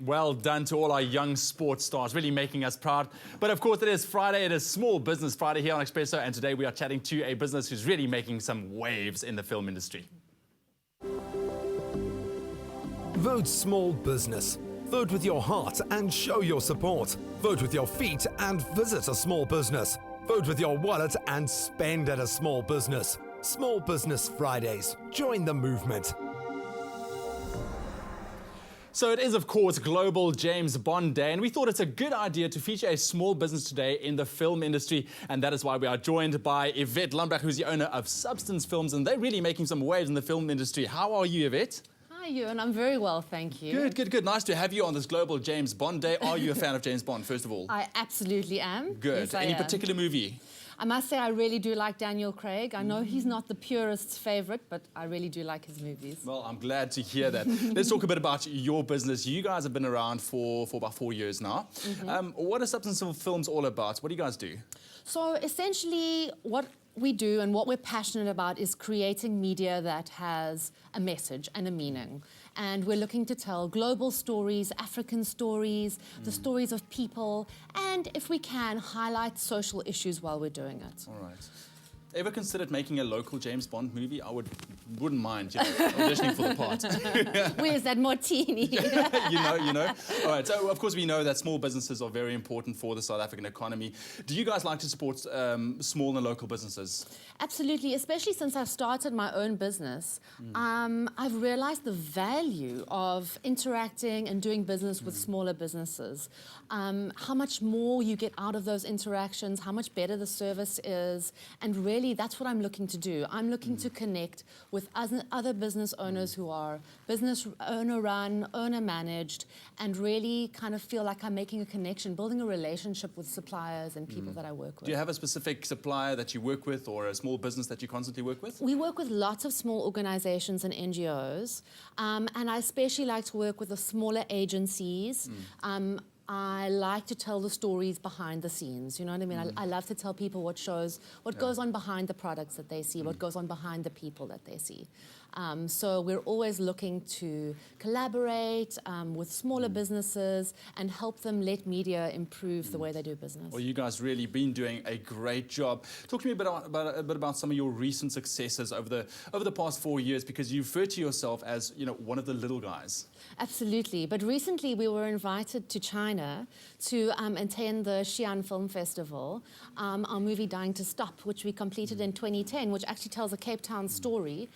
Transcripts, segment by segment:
Well done to all our young sports stars, really making us proud. But of course, it is Friday. It is Small Business Friday here on Expresso. And today we are chatting to a business who's really making some waves in the film industry. Vote small business. Vote with your heart and show your support. Vote with your feet and visit a small business. Vote with your wallet and spend at a small business. Small Business Fridays. Join the movement. So it is, of course, Global James Bond Day, and we thought it's a good idea to feature a small business today in the film industry, and that is why we are joined by Yvette Lambrecht, who's the owner of Substance Films, and they're really making some waves in the film industry. How are you, Yvette? Hi, Ewan. I'm very well, thank you. Good. Nice to have you on this Global James Bond Day. Are you a fan of James Bond, first of all? I absolutely am. Good. Yes, Any particular movie? I must say I really do like Daniel Craig. I know he's not the purist's favourite, but I really do like his movies. Well, I'm glad to hear that. Let's talk a bit about your business. You guys have been around for about 4 years now. What are Substance Films all about? What do you guys do? So essentially what we do and what we're passionate about is creating media that has a message and a meaning. And we're looking to tell global stories, African stories, the stories of people, and if we can, highlight social issues while we're doing it. All right. Ever considered making a local James Bond movie? I wouldn't mind, auditioning for the part. Where's that martini? you know. All right, so of course we know that small businesses are very important for the South African economy. Do you guys like to support small and local businesses? Absolutely, especially since I've started my own business. I've realized the value of interacting and doing business with smaller businesses. How much more you get out of those interactions, how much better the service is, and really that's what I'm looking to do. I'm looking to connect with other business owners who are business owner-run, owner-managed, and really kind of feel like I'm making a connection, building a relationship with suppliers and people that I work with. Do you have a specific supplier that you work with or a small business that you constantly work with? We work with lots of small organizations and NGOs, and I especially like to work with the smaller agencies. I like to tell the stories behind the scenes, you know what I mean? I love to tell people what goes on behind the products that they see, what goes on behind the people that they see. So we're always looking to collaborate with smaller businesses and help them let media improve the way they do business. Well, you guys really been doing a great job. Talk to me a bit about some of your recent successes over the past 4 years, because you refer to yourself as one of the little guys. Absolutely, but recently we were invited to China to attend the Xi'an Film Festival. Our movie Dying to Stop, which we completed in 2010, which actually tells a Cape Town story,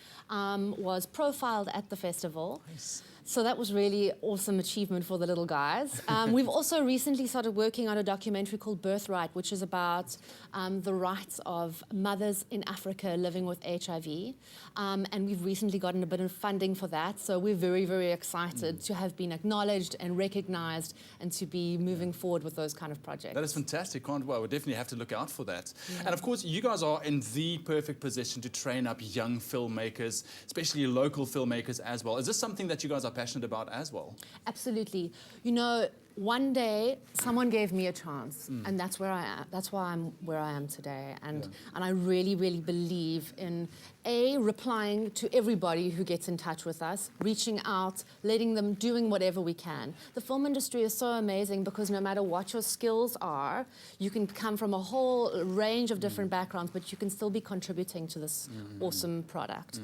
was profiled at the festival. Nice. So that was really awesome achievement for the little guys. We've also recently started working on a documentary called Birthright, which is about the rights of mothers in Africa living with HIV. And we've recently gotten a bit of funding for that. So we're very, very excited to have been acknowledged and recognized and to be moving forward with those kind of projects. That is fantastic. We'll definitely have to look out for that. Yeah. And of course, you guys are in the perfect position to train up young filmmakers, especially local filmmakers as well. Is this something that you guys are passionate about as well? Absolutely. You know, one day someone gave me a chance, and that's where I am. That's why I'm where I am today. And I really, really believe in replying to everybody who gets in touch with us, reaching out, letting them, doing whatever we can. The film industry is so amazing because no matter what your skills are, you can come from a whole range of different backgrounds, but you can still be contributing to this awesome product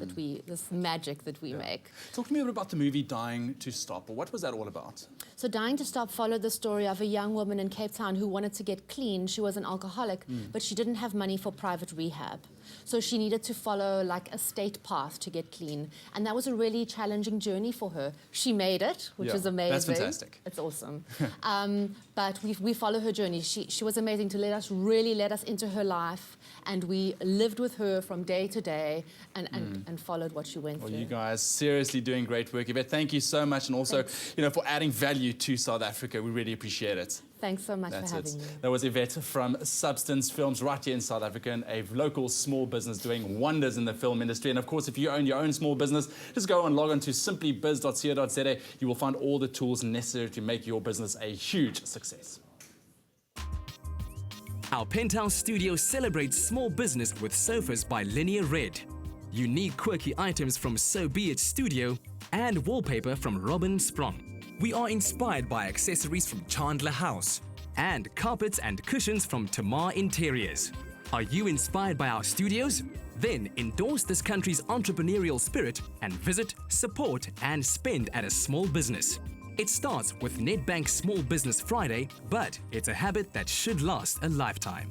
this magic that we make. Talk to me a bit about the movie Dying to Stop. What was that all about? So Dying to Stop followed the story of a young woman in Cape Town who wanted to get clean. She was an alcoholic, but she didn't have money for private rehab. So she needed to follow like a state path to get clean. And that was a really challenging journey for her. She made it, which is amazing. That's fantastic. It's awesome. But we follow her journey. She was amazing to let us into her life. And we lived with her from day to day and followed what she went through. Well, you guys seriously doing great work. Yvette, thank you so much. And also, for adding value to South Africa. We really appreciate it. Thanks so much for having me. That was Yvette from Substance Films right here in South Africa, and a local small business doing wonders in the film industry. And of course, if you own your own small business, just go and log on to simplybiz.co.za. You will find all the tools necessary to make your business a huge success. Our penthouse studio celebrates small business with sofas by Linear Red. Unique quirky items from So Be It Studio and wallpaper from Robin Sprong. We are inspired by accessories from Chandler House and carpets and cushions from Tamar Interiors. Are you inspired by our studios? Then endorse this country's entrepreneurial spirit and visit, support and spend at a small business. It starts with Nedbank Small Business Friday, but it's a habit that should last a lifetime.